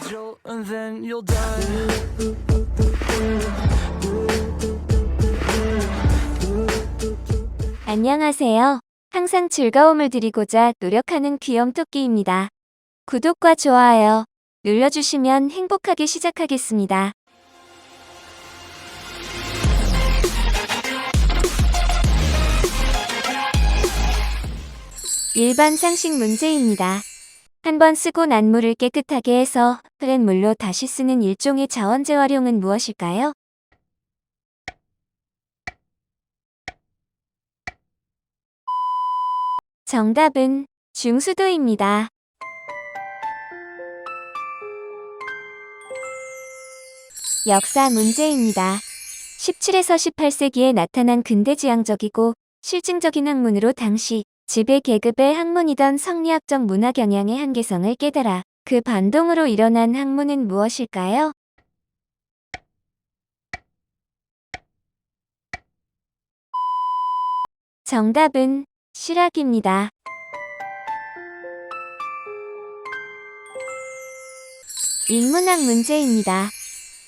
jolt and then you'll die. 안녕하세요. 항상 즐거움을 드리고자 노력하는 귀염토끼입니다. 구독과 좋아요 눌러주시면 행복하게 시작하겠습니다. 일반 상식 문제입니다. 한번 쓰고 난 물을 깨끗하게 해서 흐른 물로 다시 쓰는 일종의 자원 재활용은 무엇일까요? 정답은 중수도입니다. 역사 문제입니다. 17에서 18세기에 나타난 근대지향적이고 실증적인 학문으로 당시 지배 계급의 학문이던 성리학적 문화 경향의 한계성을 깨달아 그 반동으로 일어난 학문은 무엇일까요? 정답은 실학입니다. 인문학 문제입니다.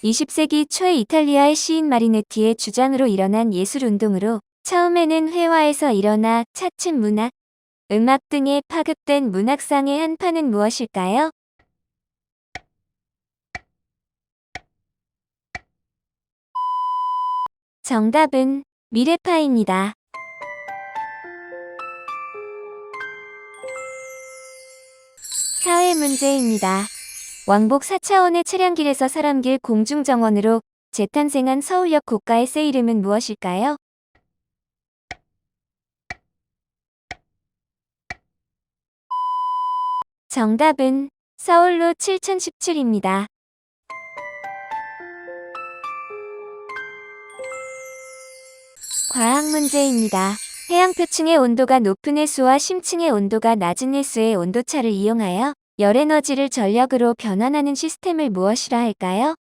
20세기 초 이탈리아의 시인 마리네티의 주장으로 일어난 예술운동으로 처음에는 회화에서 일어나 차츰 문학, 음악 등에 파급된 문학상의 한파는 무엇일까요? 정답은 미래파입니다. 사회 문제입니다. 왕복 4차원의 차량길에서 사람길 공중정원으로 재탄생한 서울역 고가의 새 이름은 무엇일까요? 정답은 서울로 7017입니다. 과학 문제입니다. 해양표층의 온도가 높은 해수와 심층의 온도가 낮은 해수의 온도차를 이용하여 열에너지를 전력으로 변환하는 시스템을 무엇이라 할까요?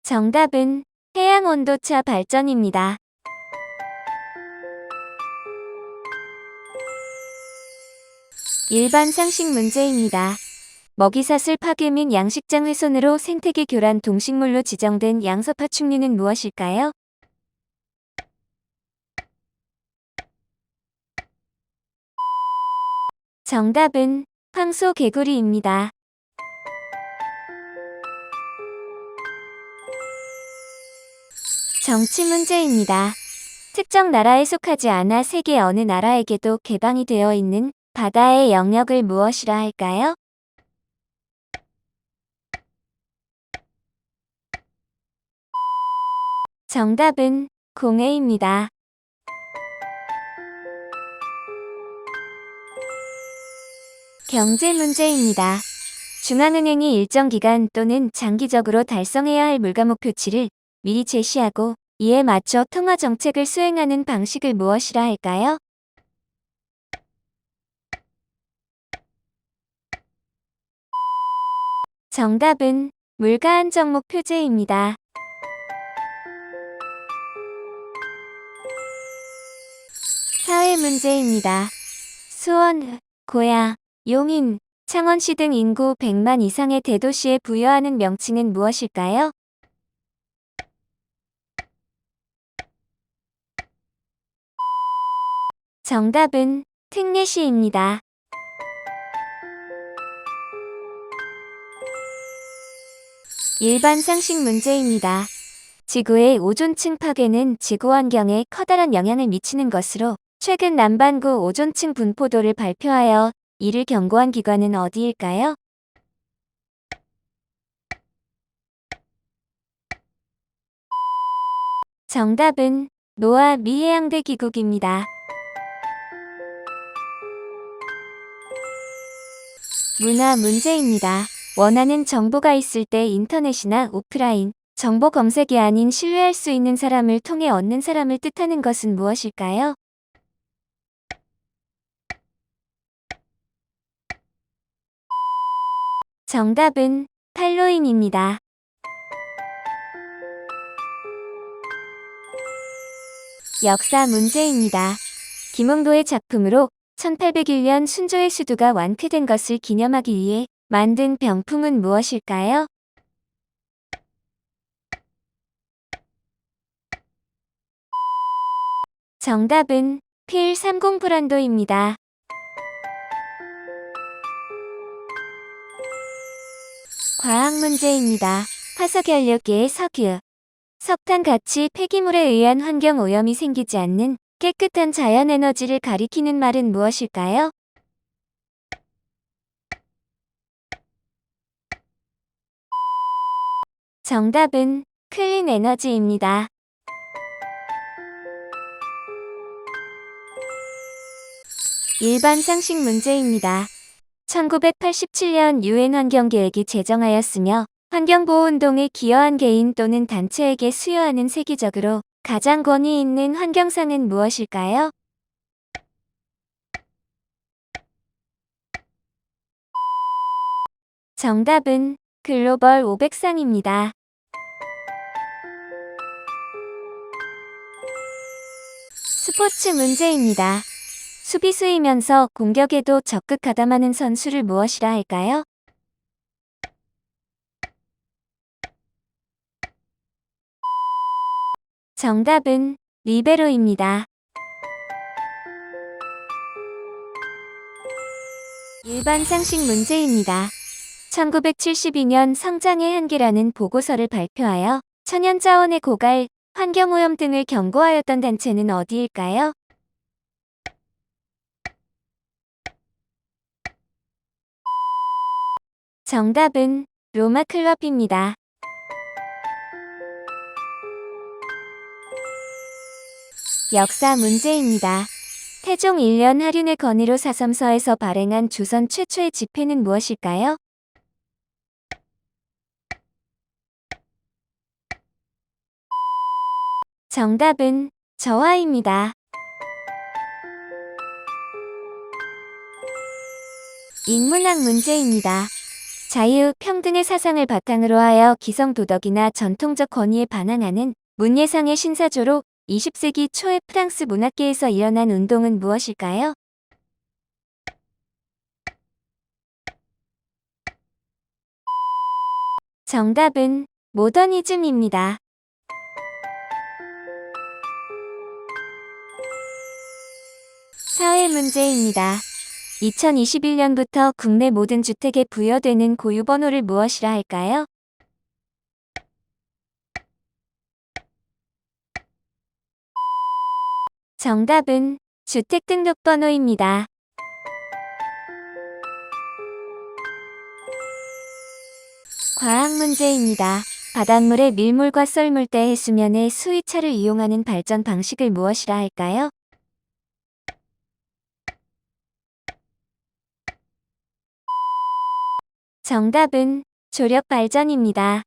정답은 해양온도차 발전입니다. 일반 상식 문제입니다. 먹이사슬 파괴 및 양식장 훼손으로 생태계 교란 동식물로 지정된 양서파충류는 무엇일까요? 정답은 황소개구리입니다. 정치 문제입니다. 특정 나라에 속하지 않아 세계 어느 나라에게도 개방이 되어 있는 바다의 영역을 무엇이라 할까요? 정답은 공해입니다. 경제 문제입니다. 중앙은행이 일정 기간 또는 장기적으로 달성해야 할 물가 목표치를 미리 제시하고 이에 맞춰 통화 정책을 수행하는 방식을 무엇이라 할까요? 정답은 물가 안정목 표제입니다. 사회 문제입니다. 수원, 고야, 용인, 창원시 등 인구 100만 이상의 대도시에 부여하는 명칭은 무엇일까요? 정답은 특례시입니다. 일반 상식 문제입니다. 지구의 오존층 파괴는 지구 환경에 커다란 영향을 미치는 것으로 최근 남반구 오존층 분포도를 발표하여 이를 경고한 기관은 어디일까요? 정답은 노아 미해양대 기국입니다. 문화 문제입니다. 원하는 정보가 있을 때 인터넷이나 오프라인, 정보 검색이 아닌 신뢰할 수 있는 사람을 통해 얻는 사람을 뜻하는 것은 무엇일까요? 정답은 팔로잉입니다. 역사 문제입니다. 김홍도의 작품으로 1801년 순조의 수도가 완쾌된 것을 기념하기 위해 만든 병풍은 무엇일까요? 정답은 필 30 브란도입니다. 과학 문제입니다. 화석연료계의 석유, 석탄 같이 폐기물에 의한 환경 오염이 생기지 않는 깨끗한 자연 에너지를 가리키는 말은 무엇일까요? 정답은 클린 에너지입니다. 일반 상식 문제입니다. 1987년 유엔 환경계획이 제정하였으며 환경보호운동에 기여한 개인 또는 단체에게 수여하는 세계적으로 가장 권위 있는 환경상은 무엇일까요? 정답은 글로벌 500상입니다. 스포츠 문제입니다. 수비수이면서 공격에도 적극 가담하는 선수를 무엇이라 할까요? 정답은 리베로입니다. 일반 상식 문제입니다. 1972년 성장의 한계라는 보고서를 발표하여 천연자원의 고갈, 환경오염 등을 경고하였던 단체는 어디일까요? 정답은 로마 클럽입니다. 역사 문제입니다. 태종 1년 하륜의 건의로 사섬서에서 발행한 조선 최초의 지폐는 무엇일까요? 정답은 저하입니다. 인문학 문제입니다. 자유, 평등의 사상을 바탕으로 하여 기성도덕이나 전통적 권위에 반항하는 문예상의 신사조로 20세기 초의 프랑스 문학계에서 일어난 운동은 무엇일까요? 정답은 모더니즘입니다. 사회 문제입니다. 2021년부터 국내 모든 주택에 부여되는 고유번호를 무엇이라 할까요? 정답은 주택등록번호입니다. 과학 문제입니다. 바닷물의 밀물과 썰물 때 해수면의 수위차를 이용하는 발전 방식을 무엇이라 할까요? 정답은 조력 발전입니다.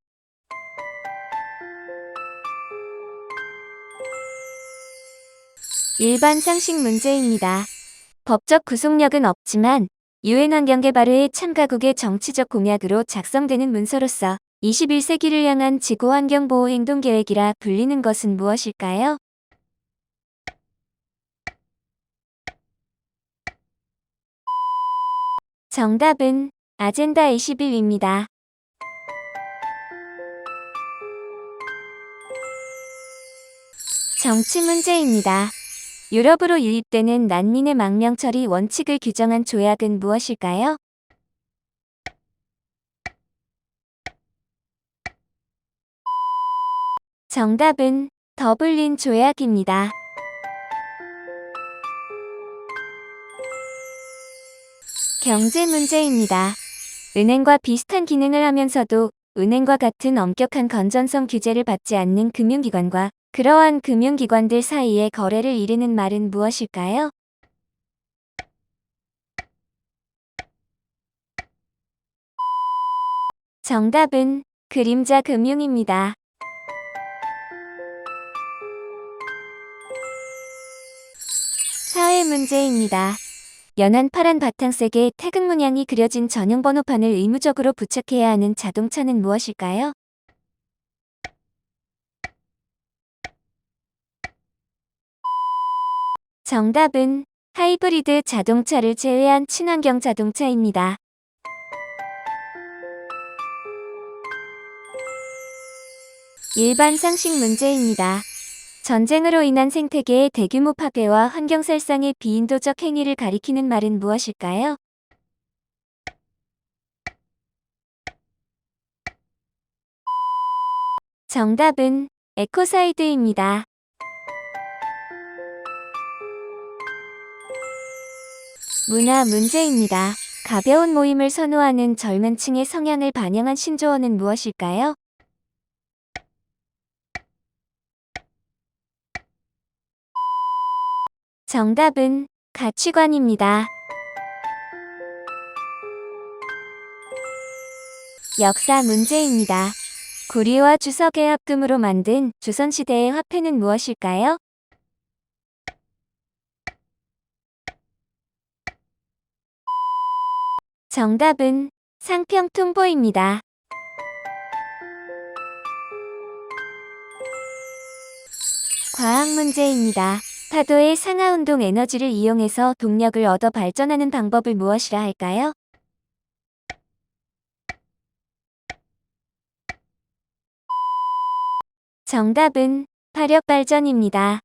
일반 상식 문제입니다. 법적 구속력은 없지만 유엔 환경개발회의 참가국의 정치적 공약으로 작성되는 문서로서 21세기를 향한 지구환경보호 행동계획이라 불리는 것은 무엇일까요? 정답은 아젠다 21입니다. 정치 문제입니다. 유럽으로 유입되는 난민의 망명 처리 원칙을 규정한 조약은 무엇일까요? 정답은 더블린 조약입니다. 경제 문제입니다. 은행과 비슷한 기능을 하면서도 은행과 같은 엄격한 건전성 규제를 받지 않는 금융기관과 그러한 금융기관들 사이의 거래를 이르는 말은 무엇일까요? 정답은 그림자 금융입니다. 사회 문제입니다. 연한 파란 바탕색에 태극 문양이 그려진 전용 번호판을 의무적으로 부착해야 하는 자동차는 무엇일까요? 정답은 하이브리드 자동차를 제외한 친환경 자동차입니다. 일반 상식 문제입니다. 전쟁으로 인한 생태계의 대규모 파괴와 환경살상의 비인도적 행위를 가리키는 말은 무엇일까요? 정답은 에코사이드입니다. 문화 문제입니다. 가벼운 모임을 선호하는 젊은 층의 성향을 반영한 신조어는 무엇일까요? 정답은 가치관입니다. 역사 문제입니다. 구리와 주석의 합금으로 만든 조선시대의 화폐는 무엇일까요? 정답은 상평통보입니다. 과학 문제입니다. 파도의 상하운동 에너지를 이용해서 동력을 얻어 발전하는 방법을 무엇이라 할까요? 정답은 화력발전입니다.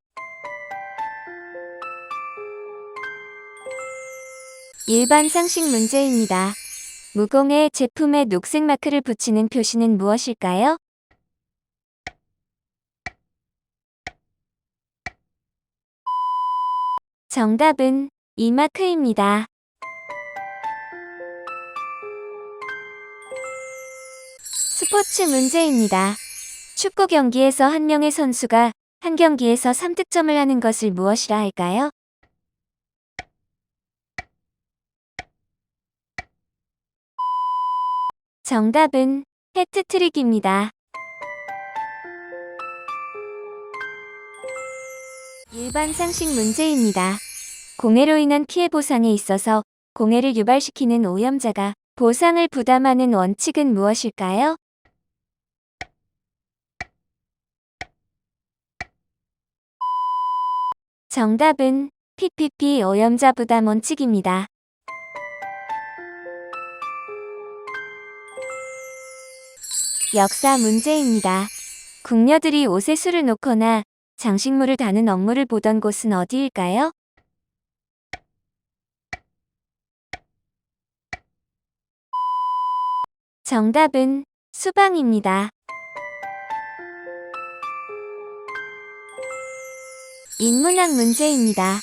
일반 상식 문제입니다. 무공해 제품에 녹색 마크를 붙이는 표시는 무엇일까요? 정답은 이마크입니다. 스포츠 문제입니다. 축구 경기에서 한 명의 선수가 한 경기에서 3득점을 하는 것을 무엇이라 할까요? 정답은 해트트릭입니다. 일반 상식 문제입니다. 공해로 인한 피해 보상에 있어서 공해를 유발시키는 오염자가 보상을 부담하는 원칙은 무엇일까요? 정답은 PPP 오염자 부담 원칙입니다. 역사 문제입니다. 궁녀들이 옷에 술을 놓거나 장식물을 다는 업무를 보던 곳은 어디일까요? 정답은 수방입니다. 인문학 문제입니다.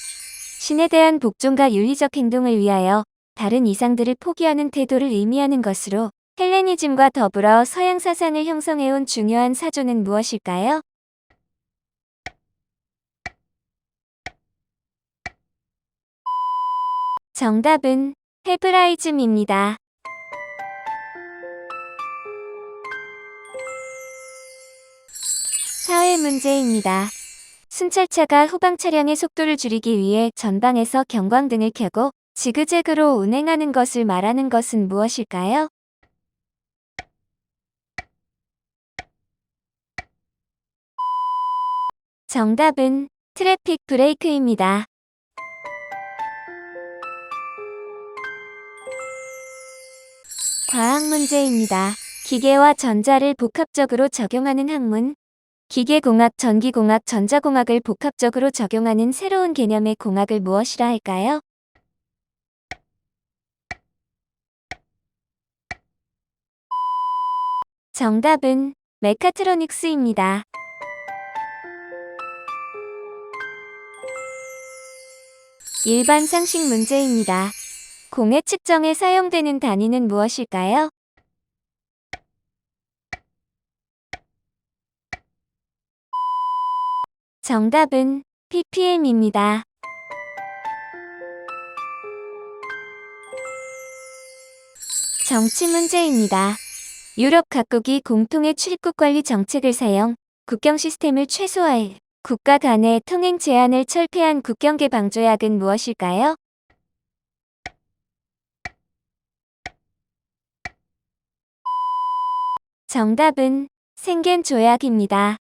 신에 대한 복종과 윤리적 행동을 위하여 다른 이상들을 포기하는 태도를 의미하는 것으로 헬레니즘과 더불어 서양 사상을 형성해온 중요한 사조는 무엇일까요? 정답은 헤브라이즘입니다. 사회 문제입니다. 순찰차가 후방 차량의 속도를 줄이기 위해 전방에서 경광등을 켜고 지그재그로 운행하는 것을 말하는 것은 무엇일까요? 정답은 트래픽 브레이크입니다. 과학 문제입니다. 기계와 전자를 복합적으로 적용하는 학문. 기계공학, 전기공학, 전자공학을 복합적으로 적용하는 새로운 개념의 공학을 무엇이라 할까요? 정답은 메카트로닉스입니다. 일반 상식 문제입니다. 공해 측정에 사용되는 단위는 무엇일까요? 정답은 ppm입니다. 정치 문제입니다. 유럽 각국이 공통의 출입국 관리 정책을 사용, 국경 시스템을 최소화해 국가 간의 통행 제한을 철폐한 국경계 방조약은 무엇일까요? 정답은 생겐 조약입니다.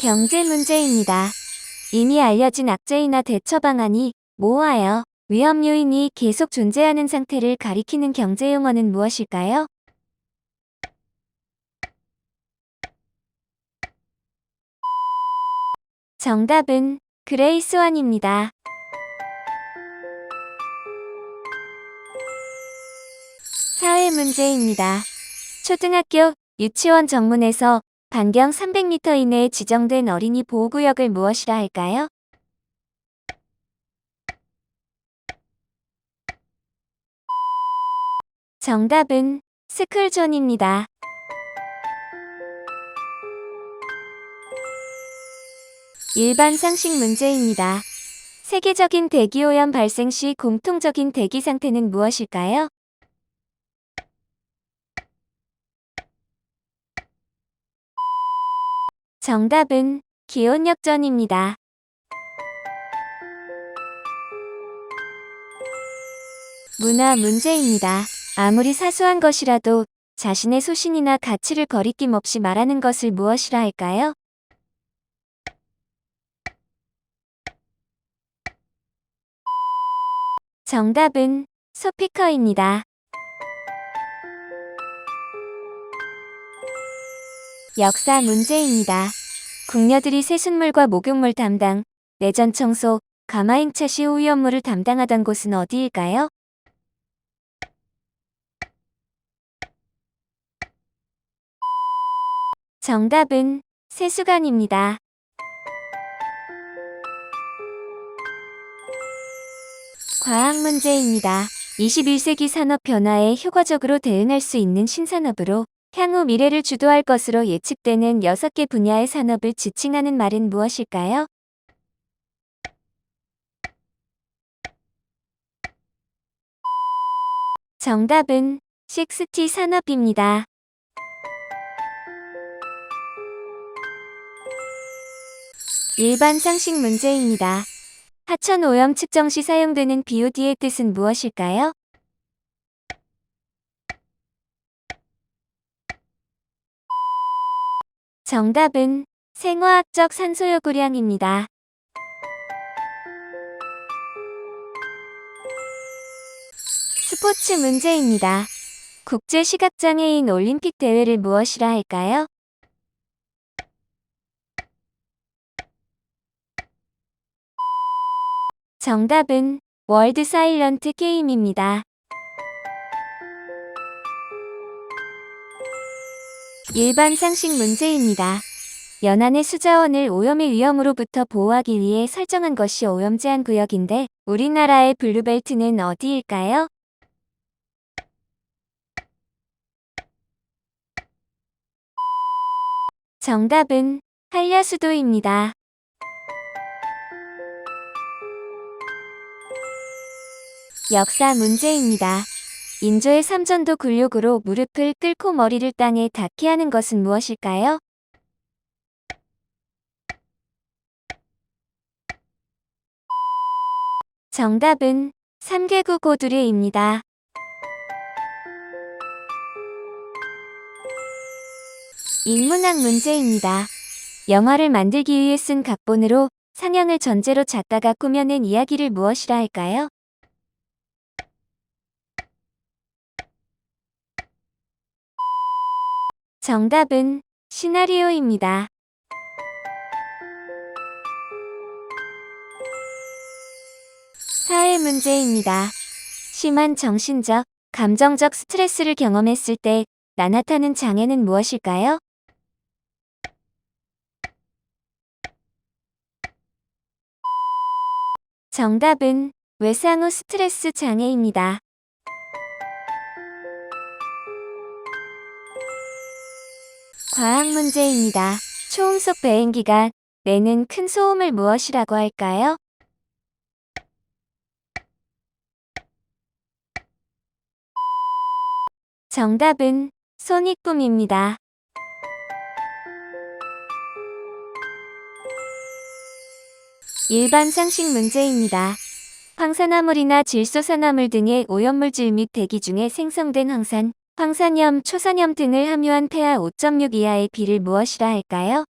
경제 문제입니다. 이미 알려진 악재이나 대처 방안이 모호하여 위험 요인이 계속 존재하는 상태를 가리키는 경제 용어는 무엇일까요? 정답은 그레이스원입니다. 사회 문제입니다. 초등학교, 유치원 정문에서 반경 300m 이내에 지정된 어린이 보호구역을 무엇이라 할까요? 정답은 스쿨존입니다. 일반 상식 문제입니다. 세계적인 대기오염 발생 시 공통적인 대기 상태는 무엇일까요? 정답은 기온 역전입니다. 문화 문제입니다. 아무리 사소한 것이라도 자신의 소신이나 가치를 거리낌 없이 말하는 것을 무엇이라 할까요? 정답은 소피커입니다. 역사 문제입니다. 궁녀들이 새순물과 목욕물 담당, 내전 청소, 가마행차 시 오위험물을 담당하던 곳은 어디일까요? 정답은 세수관입니다. 과학 문제입니다. 21세기 산업 변화에 효과적으로 대응할 수 있는 신산업으로 향후 미래를 주도할 것으로 예측되는 6개 분야의 산업을 지칭하는 말은 무엇일까요? 정답은 6T 산업입니다. 일반 상식 문제입니다. 하천 오염 측정 시 사용되는 BOD의 뜻은 무엇일까요? 정답은 생화학적 산소 요구량입니다. 스포츠 문제입니다. 국제 시각장애인 올림픽 대회를 무엇이라 할까요? 정답은 월드 사일런트 게임입니다. 일반 상식 문제입니다. 연안의 수자원을 오염의 위험으로부터 보호하기 위해 설정한 것이 오염 제한 구역인데 우리나라의 블루벨트는 어디일까요? 정답은 한려수도입니다. 역사 문제입니다. 인조의 삼전도 굴욕으로 무릎을 꿇고 머리를 땅에 닿게 하는 것은 무엇일까요? 정답은 삼개구 고두례입니다. 인문학 문제입니다. 영화를 만들기 위해 쓴 각본으로 상영을 전제로 작가가 꾸며낸 이야기를 무엇이라 할까요? 정답은 시나리오입니다. 사회 문제입니다. 심한 정신적, 감정적 스트레스를 경험했을 때 나타나는 장애는 무엇일까요? 정답은 외상 후 스트레스 장애입니다. 과학 문제입니다. 초음속 배행기가 내는 큰 소음을 무엇이라고 할까요? 정답은 소닉붐입니다. 일반 상식 문제입니다. 황산화물이나 질소산화물 등의 오염물질 및 대기 중에 생성된 황산, 황산염, 초산염 등을 함유한 폐하 5.6 이하의 비를 무엇이라 할까요?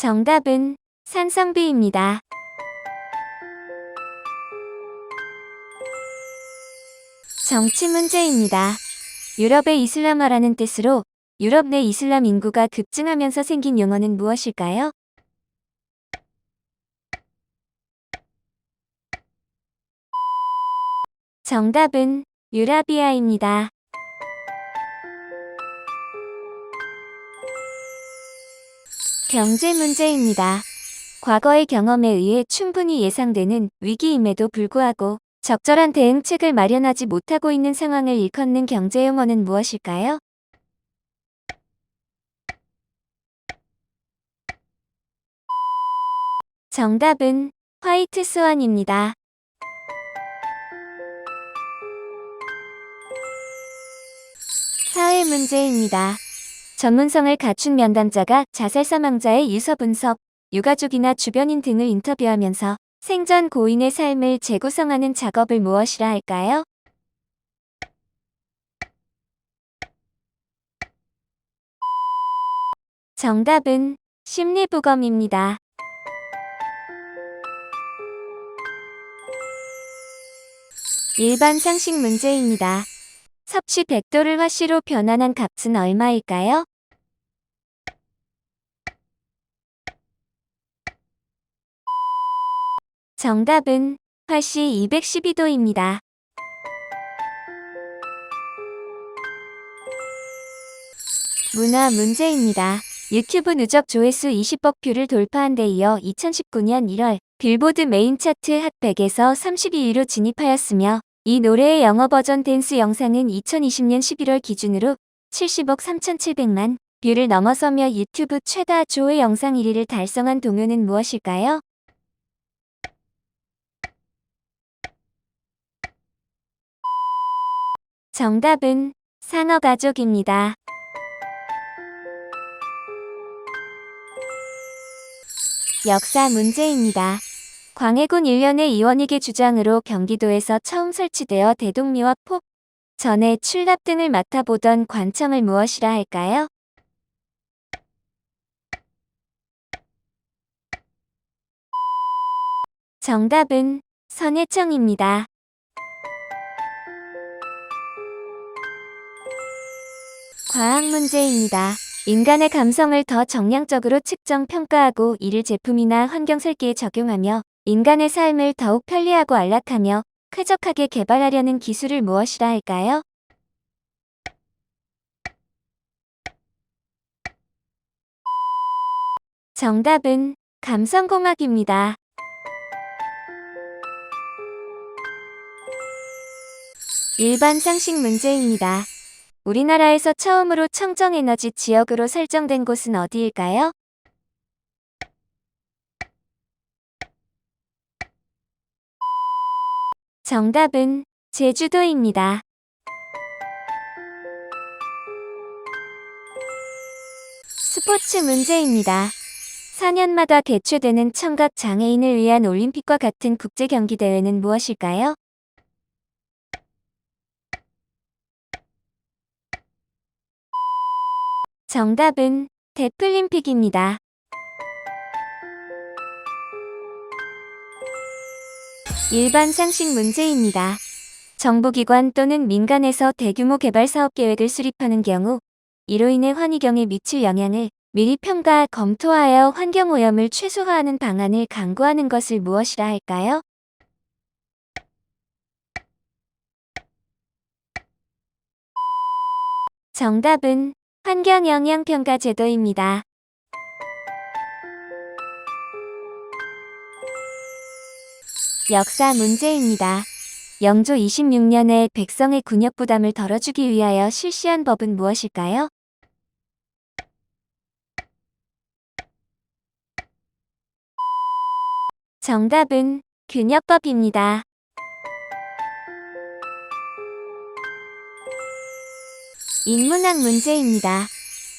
정답은 산성비입니다. 정치 문제입니다. 유럽의 이슬람화라는 뜻으로 유럽 내 이슬람 인구가 급증하면서 생긴 용어는 무엇일까요? 정답은 유라비아입니다. 경제 문제입니다. 과거의 경험에 의해 충분히 예상되는 위기임에도 불구하고 적절한 대응책을 마련하지 못하고 있는 상황을 일컫는 경제 용어는 무엇일까요? 정답은 화이트 스완입니다. 사회 문제입니다. 전문성을 갖춘 면담자가 자살 사망자의 유서 분석, 유가족이나 주변인 등을 인터뷰하면서 생전 고인의 삶을 재구성하는 작업을 무엇이라 할까요? 정답은 심리부검입니다. 일반 상식 문제입니다. 섭씨 100도를 화씨로 변환한 값은 얼마일까요? 정답은 화씨 212도입니다. 문화 문제입니다. 유튜브 누적 조회수 20억 뷰를 돌파한 데 이어 2019년 1월 빌보드 메인 차트 핫 100에서 32위로 진입하였으며 이 노래의 영어 버전 댄스 영상은 2020년 11월 기준으로 70억 3,700만 뷰를 넘어서며 유튜브 최다 조회 영상 1위를 달성한 동요는 무엇일까요? 정답은 상어가족입니다. 역사 문제입니다. 광해군 1년의 이원익의 주장으로 경기도에서 처음 설치되어 대동리와 폭, 전에 출납 등을 맡아보던 관청을 무엇이라 할까요? 정답은 선해청입니다. 과학 문제입니다. 인간의 감성을 더 정량적으로 측정 평가하고 이를 제품이나 환경 설계에 적용하며 인간의 삶을 더욱 편리하고 안락하며 쾌적하게 개발하려는 기술을 무엇이라 할까요? 정답은 감성공학입니다. 일반 상식 문제입니다. 우리나라에서 처음으로 청정에너지 지역으로 설정된 곳은 어디일까요? 정답은 제주도입니다. 스포츠 문제입니다. 4년마다 개최되는 청각 장애인을 위한 올림픽과 같은 국제 경기 대회는 무엇일까요? 정답은 데플림픽입니다. 일반 상식 문제입니다. 정부기관 또는 민간에서 대규모 개발 사업 계획을 수립하는 경우 이로 인해 환경에 미칠 영향을 미리 평가 검토하여 환경오염을 최소화하는 방안을 강구하는 것을 무엇이라 할까요? 정답은 환경영향평가 제도입니다. 역사 문제입니다. 영조 26년에 백성의 군역 부담을 덜어주기 위하여 실시한 법은 무엇일까요? 정답은 균역법입니다. 인문학 문제입니다.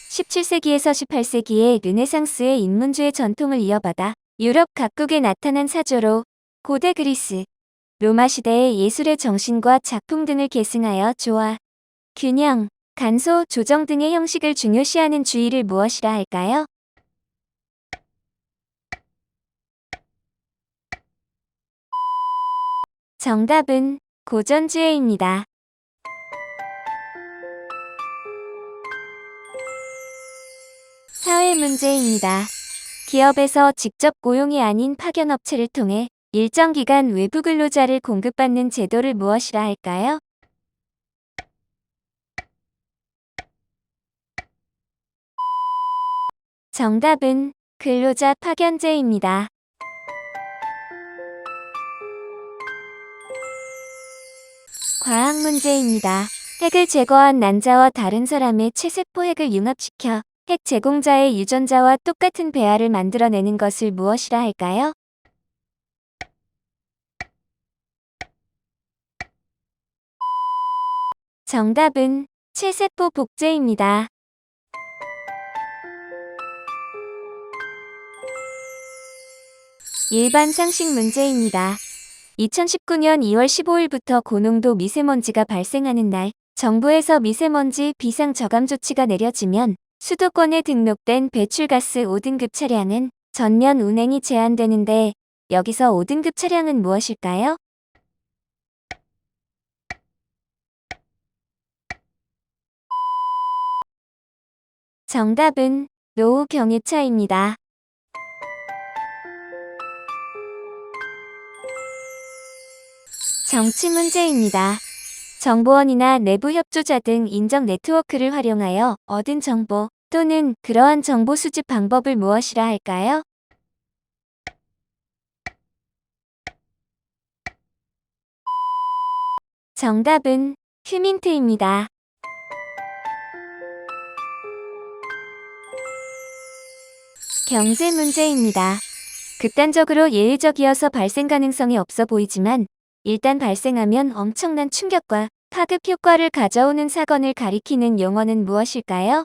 17세기에서 18세기에 르네상스의 인문주의 전통을 이어받아 유럽 각국에 나타난 사조로 고대 그리스, 로마 시대의 예술의 정신과 작품 등을 계승하여 조화, 균형, 간소, 조정 등의 형식을 중요시하는 주의를 무엇이라 할까요? 정답은 고전지혜입니다. 사회 문제입니다. 기업에서 직접 고용이 아닌 파견업체를 통해 일정 기간 외부 근로자를 공급받는 제도를 무엇이라 할까요? 정답은 근로자 파견제입니다. 과학 문제입니다. 핵을 제거한 난자와 다른 사람의 체세포 핵을 융합시켜 핵 제공자의 유전자와 똑같은 배아를 만들어내는 것을 무엇이라 할까요? 정답은 체세포 복제입니다. 일반 상식 문제입니다. 2019년 2월 15일부터 고농도 미세먼지가 발생하는 날, 정부에서 미세먼지 비상 저감 조치가 내려지면 수도권에 등록된 배출가스 5등급 차량은 전면 운행이 제한되는데, 여기서 5등급 차량은 무엇일까요? 정답은 노후 경유차입니다. 정치 문제입니다. 정보원이나 내부 협조자 등 인정 네트워크를 활용하여 얻은 정보 또는 그러한 정보 수집 방법을 무엇이라 할까요? 정답은 휴민트입니다. 경제 문제입니다. 극단적으로 예외적이어서 발생 가능성이 없어 보이지만 일단 발생하면 엄청난 충격과 파급 효과를 가져오는 사건을 가리키는 용어는 무엇일까요?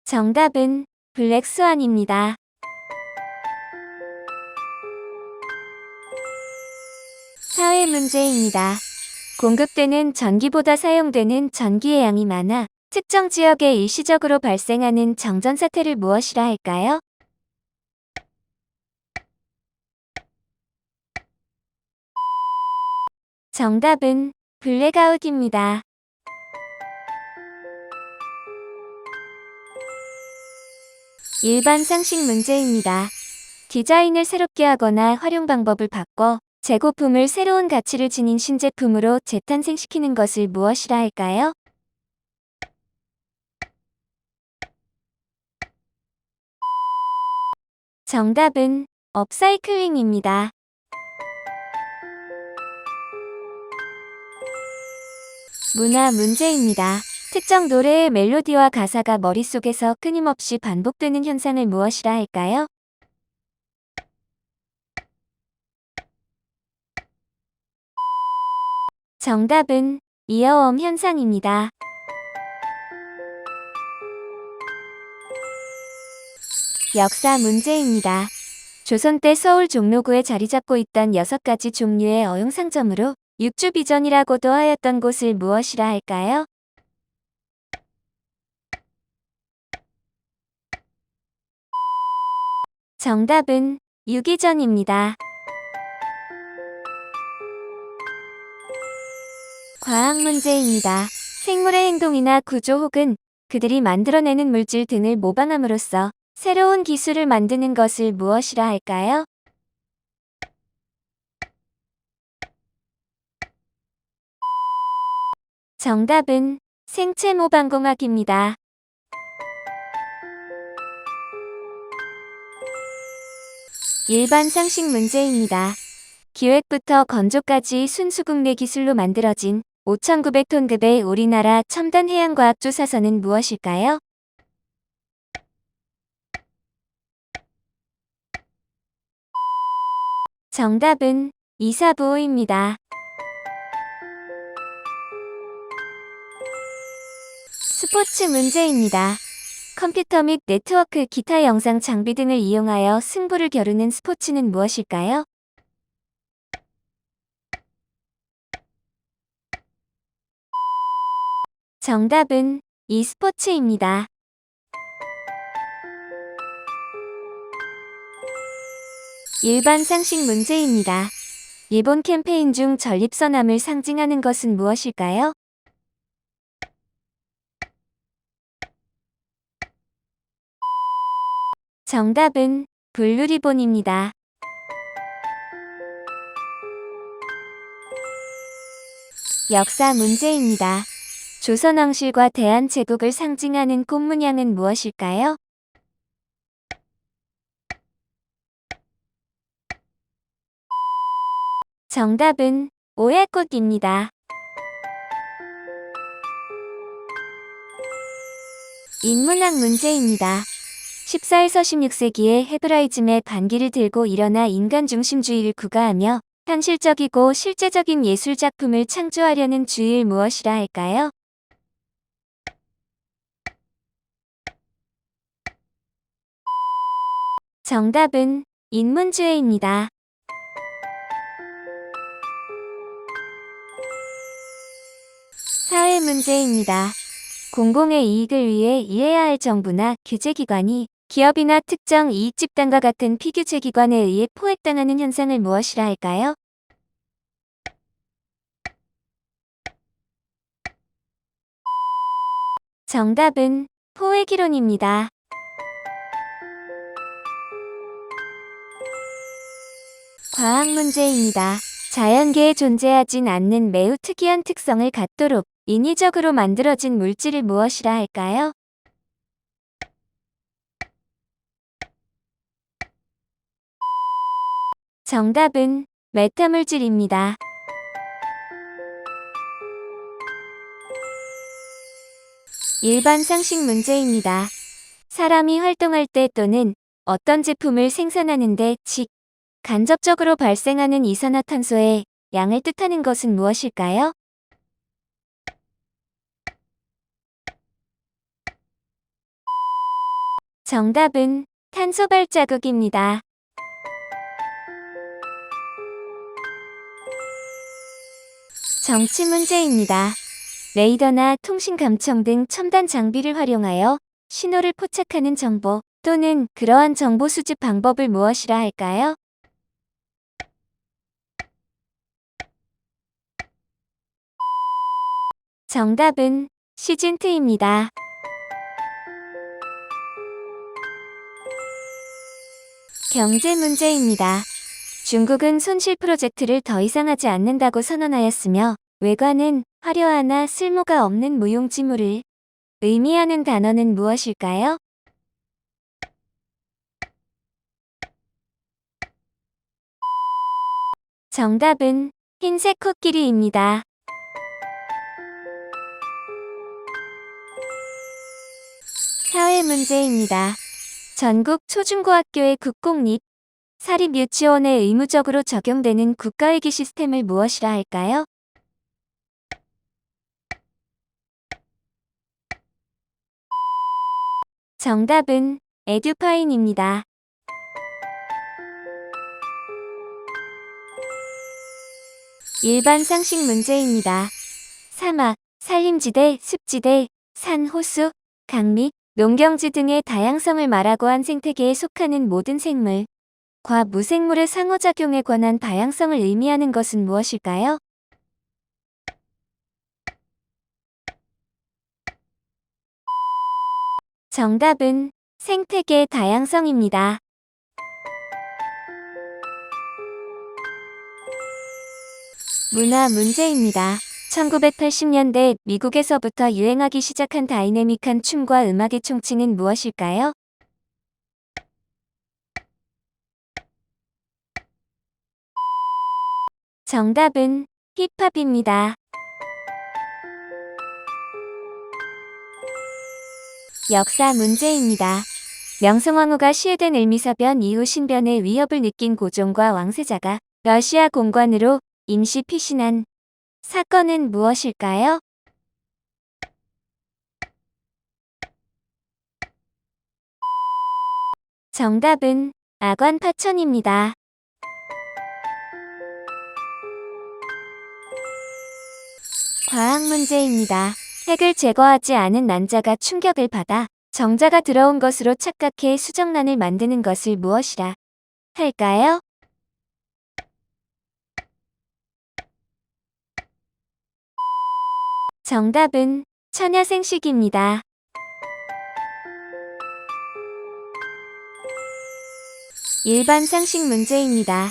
정답은 블랙스완입니다. 사회 문제입니다. 공급되는 전기보다 사용되는 전기의 양이 많아 특정 지역에 일시적으로 발생하는 정전사태를 무엇이라 할까요? 정답은 블랙아웃입니다. 일반 상식 문제입니다. 디자인을 새롭게 하거나 활용 방법을 바꿔 재고품을 새로운 가치를 지닌 신제품으로 재탄생시키는 것을 무엇이라 할까요? 정답은 업사이클링입니다. 문화 문제입니다. 특정 노래의 멜로디와 가사가 머릿속에서 끊임없이 반복되는 현상을 무엇이라 할까요? 정답은 이어엄 현상입니다. 역사 문제입니다. 조선 때 서울 종로구에 자리 잡고 있던 6가지 종류의 어용상점으로 육주비전이라고도 하였던 곳을 무엇이라 할까요? 정답은 유기전입니다. 과학 문제입니다. 생물의 행동이나 구조 혹은 그들이 만들어내는 물질 등을 모방함으로써 새로운 기술을 만드는 것을 무엇이라 할까요? 정답은 생체 모방공학입니다. 일반 상식 문제입니다. 기획부터 건조까지 순수국내 기술로 만들어진 5,900톤급의 우리나라 첨단 해양과학조사선은 무엇일까요? 정답은 이사부호입니다. 스포츠 문제입니다. 컴퓨터 및 네트워크, 기타 영상 장비 등을 이용하여 승부를 겨루는 스포츠는 무엇일까요? 정답은 e스포츠입니다. 일반 상식 문제입니다. 일본 캠페인 중 전립선암을 상징하는 것은 무엇일까요? 정답은 블루리본입니다. 역사 문제입니다. 조선왕실과 대한제국을 상징하는 꽃문양은 무엇일까요? 정답은 오야꽃입니다. 인문학 문제입니다. 14에서 16세기에 헤브라이즘의 반기를 들고 일어나 인간 중심주의를 구가하며 현실적이고 실제적인 예술 작품을 창조하려는 주의를 무엇이라 할까요? 정답은 인문주의입니다. 사회 문제입니다. 공공의 이익을 위해 일해야 할 정부나 규제기관이 기업이나 특정 이익집단과 같은 피규제기관에 의해 포획당하는 현상을 무엇이라 할까요? 정답은 포획이론입니다. 과학 문제입니다. 자연계에 존재하진 않는 매우 특이한 특성을 갖도록 인위적으로 만들어진 물질을 무엇이라 할까요? 정답은 메타물질입니다. 일반 상식 문제입니다. 사람이 활동할 때 또는 어떤 제품을 생산하는데 즉, 간접적으로 발생하는 이산화탄소의 양을 뜻하는 것은 무엇일까요? 정답은 탄소 발자국입니다. 정치 문제입니다. 레이더나 통신 감청 등 첨단 장비를 활용하여 신호를 포착하는 정보 또는 그러한 정보 수집 방법을 무엇이라 할까요? 정답은 시진트입니다. 경제 문제입니다. 중국은 손실 프로젝트를 더 이상 하지 않는다고 선언하였으며 외관은 화려하나 쓸모가 없는 무용지물을 의미하는 단어는 무엇일까요? 정답은 흰색 코끼리입니다. 사회 문제입니다. 전국 초중고학교의 국공립, 사립 유치원에 의무적으로 적용되는 국가회계 시스템을 무엇이라 할까요? 정답은 에듀파인입니다. 일반 상식 문제입니다. 사막, 산림지대, 습지대, 산, 호수, 강 및 농경지 등의 다양성을 말하고 한 생태계에 속하는 모든 생물, 과 무생물의 상호작용에 관한 다양성을 의미하는 것은 무엇일까요? 정답은 생태계 다양성입니다. 문화 문제입니다. 1980년대 미국에서부터 유행하기 시작한 다이내믹한 춤과 음악의 총칭은 무엇일까요? 정답은 힙합입니다. 역사 문제입니다. 명성황후가 시해된 을미사변 이후 신변의 위협을 느낀 고종과 왕세자가 러시아 공관으로 임시 피신한 사건은 무엇일까요? 정답은 아관 파천입니다. 과학 문제입니다. 핵을 제거하지 않은 난자가 충격을 받아 정자가 들어온 것으로 착각해 수정란을 만드는 것을 무엇이라 할까요? 정답은 처녀생식입니다. 일반 상식 문제입니다.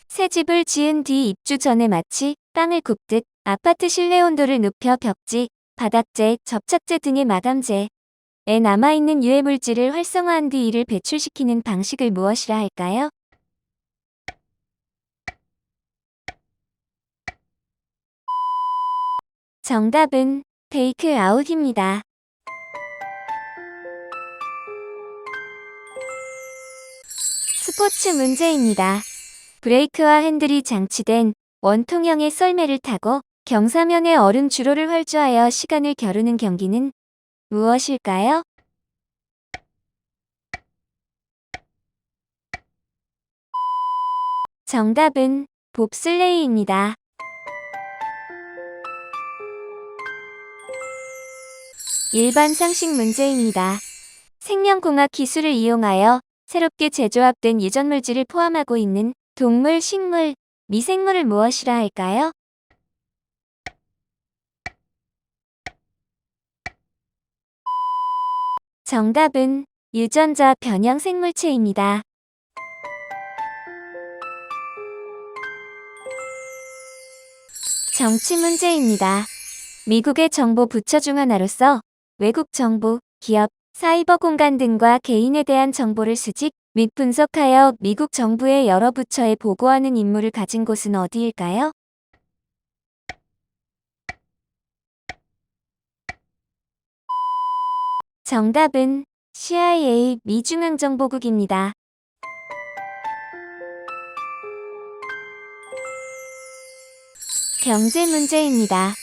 새 집을 지은 뒤 입주 전에 마치 빵을 굽듯 아파트 실내 온도를 높여 벽지, 바닥재, 접착제 등의 마감재에 남아있는 유해물질을 활성화한 뒤 이를 배출시키는 방식을 무엇이라 할까요? 정답은 테이크 아웃입니다. 스포츠 문제입니다. 브레이크와 핸들이 장치된 원통형의 썰매를 타고 경사면의 얼음 주로를 활주하여 시간을 겨루는 경기는 무엇일까요? 정답은 봅슬레이입니다. 일반 상식 문제입니다. 생명공학 기술을 이용하여 새롭게 제조합된 유전물질을 포함하고 있는 동물, 식물, 미생물을 무엇이라 할까요? 정답은 유전자 변형 생물체입니다. 정치 문제입니다. 미국의 정보 부처 중 하나로서 외국 정부, 기업, 사이버 공간 등과 개인에 대한 정보를 수집 및 분석하여 미국 정부의 여러 부처에 보고하는 임무를 가진 곳은 어디일까요? 정답은 CIA 미중앙정보국입니다. 경제 문제입니다.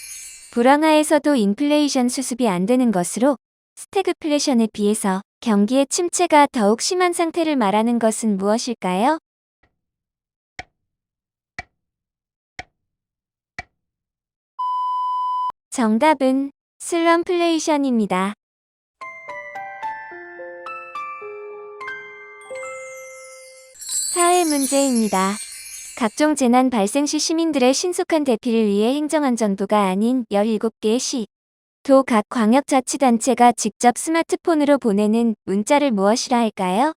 불황화에서도 인플레이션 수습이 안 되는 것으로 스태그플레션에 비해서 경기의 침체가 더욱 심한 상태를 말하는 것은 무엇일까요? 정답은 슬럼플레이션입니다. 사회 문제입니다. 각종 재난 발생 시 시민들의 신속한 대피를 위해 행정안전부가 아닌 17개의 시, 도 각 광역자치단체가 직접 스마트폰으로 보내는 문자를 무엇이라 할까요?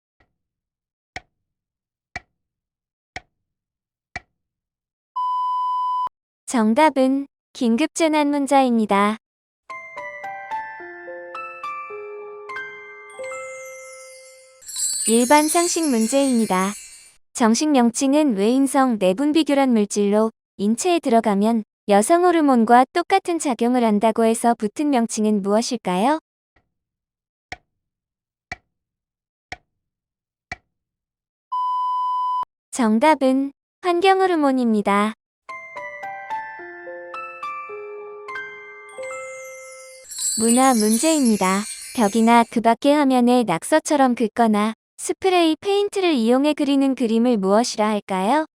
정답은 긴급재난문자입니다. 일반 상식 문제입니다. 정식 명칭은 외인성 내분비교란 물질로 인체에 들어가면 여성 호르몬과 똑같은 작용을 한다고 해서 붙은 명칭은 무엇일까요? 정답은 환경호르몬입니다. 문화 문제입니다. 벽이나 그 밖의 화면에 낙서처럼 긋거나 스프레이 페인트를 이용해 그리는 그림을 무엇이라 할까요?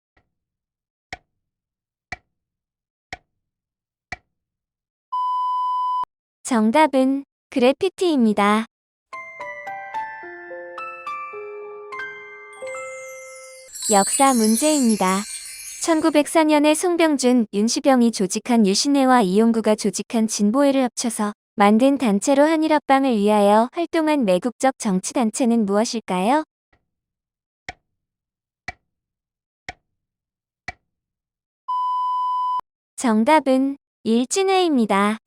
정답은 그래피티입니다. 역사 문제입니다. 1904년에 송병준, 윤시병이 조직한 유신회와 이용구가 조직한 진보회를 합쳐서 만든 단체로 한일합방을 위하여 활동한 매국적 정치단체는 무엇일까요? 정답은 일진회입니다.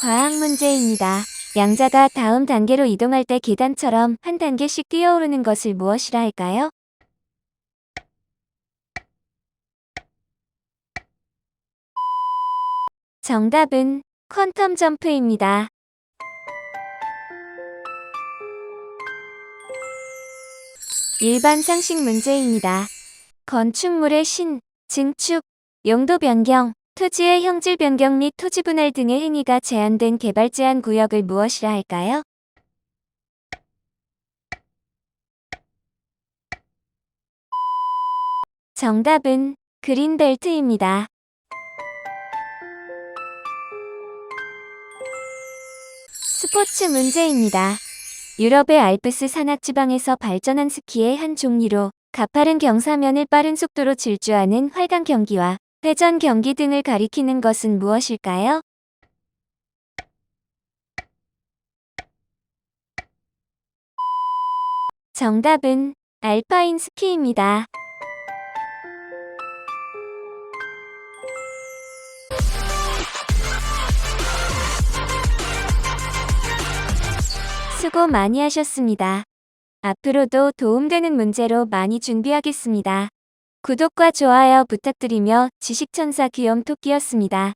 과학 문제입니다. 양자가 다음 단계로 이동할 때 계단처럼 한 단계씩 뛰어오르는 것을 무엇이라 할까요? 정답은 퀀텀 점프입니다. 일반 상식 문제입니다. 건축물의 신, 증축, 용도 변경, 토지의 형질 변경 및 토지 분할 등의 행위가 제한된 개발 제한 구역을 무엇이라 할까요? 정답은 그린벨트입니다. 스포츠 문제입니다. 유럽의 알프스 산악지방에서 발전한 스키의 한 종류로 가파른 경사면을 빠른 속도로 질주하는 활강 경기와 회전 경기 등을 가리키는 것은 무엇일까요? 정답은 알파인 스키입니다. 수고 많이 하셨습니다. 앞으로도 도움되는 문제로 많이 준비하겠습니다. 구독과 좋아요 부탁드리며 지식천사 귀염토끼였습니다.